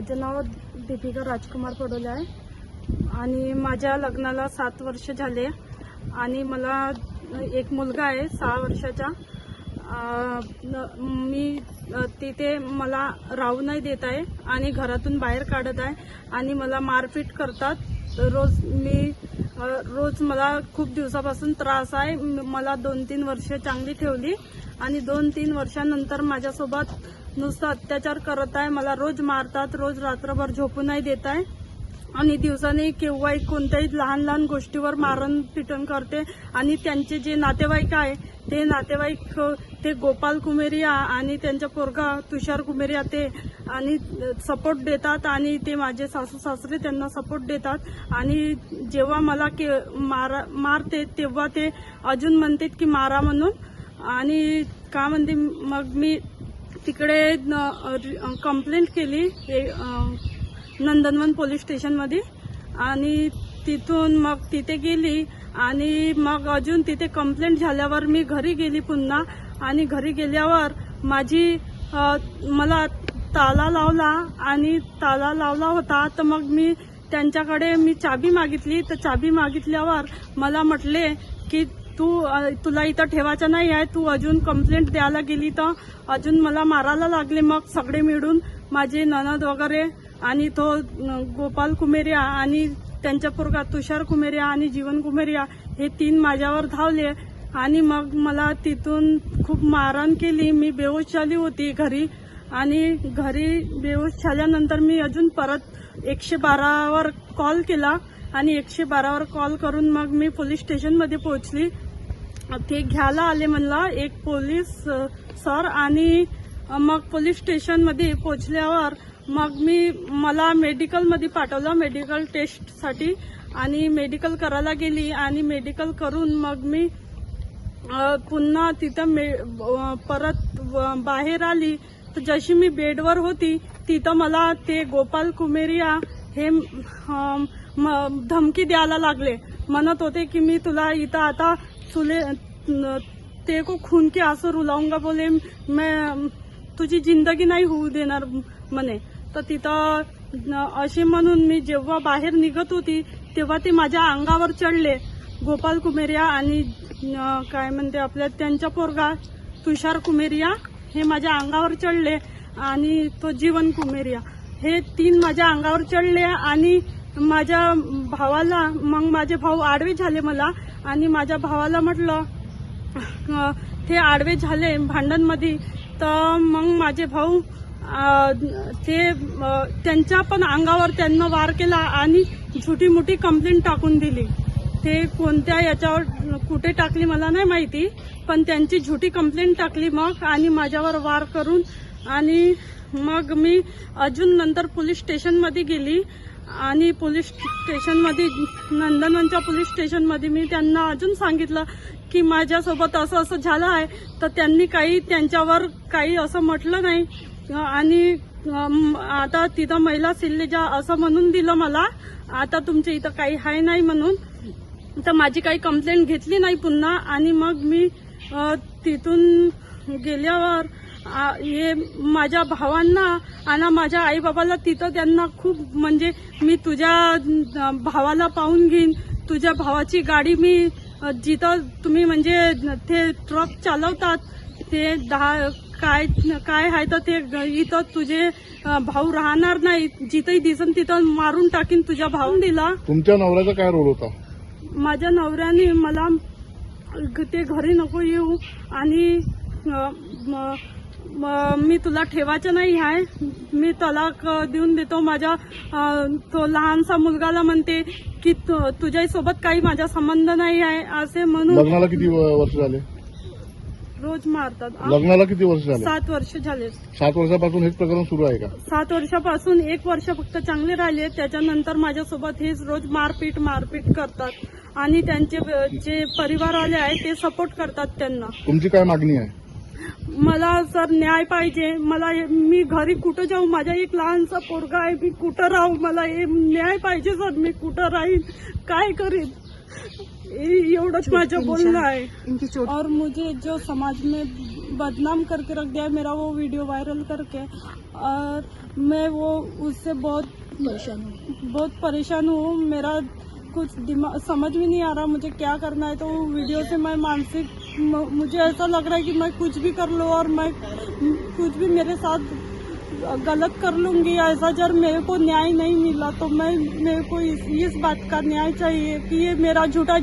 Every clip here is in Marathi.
माझं नाव दीपिका राजकुमार पडोले आहे आणि माझ्या लग्नाला 7 वर्ष झाले आणि मला एक मुलगा आहे 6 वर्षाचा। मी तिथे मला राहू नाही देत आहे आणि घरातून बाहेर काढत आहे आणि मला मारपीट करतात रोज मला खूप दिवसापासून त्रास आहे। मला 2-3 वर्ष चांगली ठेवली आणि 2-3 वर्षांनंतर माझ्यासोबत नुसतं अत्याचार करत आहे। मला रोज मारतात, रोज रात्रभर झोपू नाही देत आहे आणि दिवसाने केव्हाही कोणत्याही लहान लहान गोष्टीवर मारण पिटण करते आणि त्यांचे जे नातेवाईक आहे ते नातेवाईक ते गोपाल कुमेरिया आणि त्यांचा पोरगा तुषार कुमेरिया ते आणि सपोर्ट देतात आणि ते माझे सासू सासरे त्यांना सपोर्ट देतात आणि जेव्हा मला मारते तेव्हा ते अजून म्हणतात की मारा म्हणून आणि का म्हणते मग मी तिकडे कंप्लेंट केली नंदनवन पोलीस स्टेशनमध्ये आणि तिथून मग तिथे गेली आणि मग अजून तिथे कंप्लेंट झाल्यावर मी घरी गेली पुन्हा आणि घरी गेल्यावर मला ताला लावला आणि ताला लावला होता तर मग मी त्यांच्याकडे चाबी मागितली तर चाबी मागितल्यावर मला म्हटले की तुला इथं ठेवायचं नाही आहे, तू अजून कंप्लेंट द्यायला गेली तर अजून मला मारायला लागले। मग सगळे मिळून माझे ननद वगैरे आणि तो गोपाल कुमेरिया आणि त्यांच्या पोरगा तुषार कुमेरिया आणि जीवन कुमेरिया हे 3 माझ्यावर धावले आणि मग मला तिथून खूप मारहाण केली। मी बेहोश झाली होती घरी आणि घरी बेहोश झाल्यानंतर मी अजून परत 112वर कॉल केला आणि 112वर कॉल करून मग मी पोलीस स्टेशनमध्ये पोहोचली। ते घ्यायला आले मला एक पोलीस सर आणि मग पोलीस स्टेशनमध्ये पोहोचल्यावर मग मला मेडिकलमध्ये पाठवलं मेडिकल टेस्टसाठी आणि मेडिकल करायला गेली आणि मेडिकल करून मग मी पुन्हा तिथं परत बाहेर आली तर जशी मी बेडवर होती तिथं मला ते गोपाल कुमेरिया हे धमकी द्यायला लागले, म्हणत होते की मी तुला इथं आता ते को खून के आंसू रुलाऊंगा बोले, मैं तुझी जिंदगी नाही होऊ देणार म्हणे। तर तिथं असे म्हणून मी जेव्हा बाहेर निघत होती तेव्हा ते माझ्या अंगावर चढले गोपाल कुमेरिया आणि काय म्हणते आपल्या त्यांचा पोरगा तुषार कुमेरिया हे माझ्या अंगावर चढले आणि तो जीवन कुमेरिया हे 3 माझ्या अंगावर चढले आणि माझ्या भावाला मग माझे भाऊ आडवे झाले मला आणि माझ्या भावाला म्हटलं ते आडवे झाले भांडणमध्ये तर मग माझे भाऊ त्यांच्या पण अंगावर त्यांना वार केला आणि छोटी मोठी कंप्लेंट टाकून दिली। ते कोणत्या याच्यावर कुठे टाकली मला नाही माहिती पण त्यांची झुटी कंप्लेंट टाकली मग आणि माझ्यावर वार करून आणि मग मी अजून नंतर पोलीस स्टेशनमध्ये गेली आणि पोलीस स्टेशनमध्ये नंदनवनच्या पोलीस स्टेशनमध्ये मी त्यांना अजून सांगितलं की माझ्यासोबत असं झालं आहे तर त्यांनी त्यांच्यावर काही असं म्हटलं नाही आणि आता तिथं महिला सिल्लेजा असं म्हणून दिलं मला आता तुमच्या इथं काही आहे नाही म्हणून तर माझी काही कंप्लेंट घेतली नाही पुन्हा आणि मग मी तिथून गेल्यावर हे माझ्या भावांना आणि माझ्या आई बाबाला तिथं त्यांना खूप म्हणजे मी तुझ्या भावाला पाहून घेईन, तुझ्या भावाची गाडी मी जिथं तुम्ही म्हणजे ते ट्रक चालवतात ते काय आहे तर ते इथं तुझे भाऊ राहणार नाही, जिथंही दिसन तिथं मारून टाकीन तुझ्या भाऊ दिला। तुमच्या नवऱ्याचा काय रोल होता? माझ्या नवऱ्याने मला ते घरी नको येऊ आणि मी तुला ठेवायचं नाही आहे, मी तलाक देऊन देतो। माझ्या तो लहानसा मुलगाला म्हणते की तुझ्यासोबत काही माझा संबंध नाही आहे असे म्हणून। लग्नाला किती वर्ष झाले? रोज मारतात। लग्नाला किती वर्ष झाले? 7 वर्ष झाले। 7 वर्षापासून हेच प्रकरण सुरू आहे का? 7 वर्षापासून 1 वर्ष फक्त चांगले राहिले, त्याच्यानंतर माझ्यासोबत हेच रोज मारपीट करतात आणि त्यांचे जे परिवारवाले आहे ते सपोर्ट करतात त्यांना। तुमची काय मागणी आहे? मला सर न्याय पाहिजे, मी घरी कुठं जाऊ, माझा एक लहानसा पोरगा आहे, मी कुठं राहू, मला हे न्याय पाहिजे सर, मी कुठं राहीन, काय करीन। एवढंच माझं बोलणं आहे. इनकी चोट और मुझे जो समाज में बदनाम करके रख दिया है, मेरा वो वीडियो वायरल करके, और मैं वो उससे बहुत परेशान हूँ. मेरा कुछ दिमाग समझ में नहीं आ रहा मुझे क्या करना है. तो वो वीडियो से मैं मुझे ऐसा लग रहा है कि मैं कुछ भी कर लूँ और मैं कुछ भी मेरे साथ गलत कर लूंगी. ऐसा जब मेरे को न्याय नहीं मिला तो मेरे को इस बात का न्याय चाहिए कि ये मेरा झूठा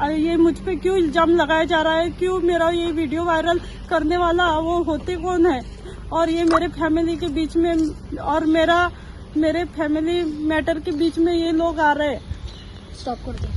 ये मुझ पे क्यों इल्जाम लगाया जा रहा है, क्यों मेरा ये वीडियो वायरल करने वाला वो होते कौन है, और ये मेरे फैमिली के बीच में और मेरे फैमिली मैटर के बीच में ये लोग आ रहे हैं. स्टॉप कर दो.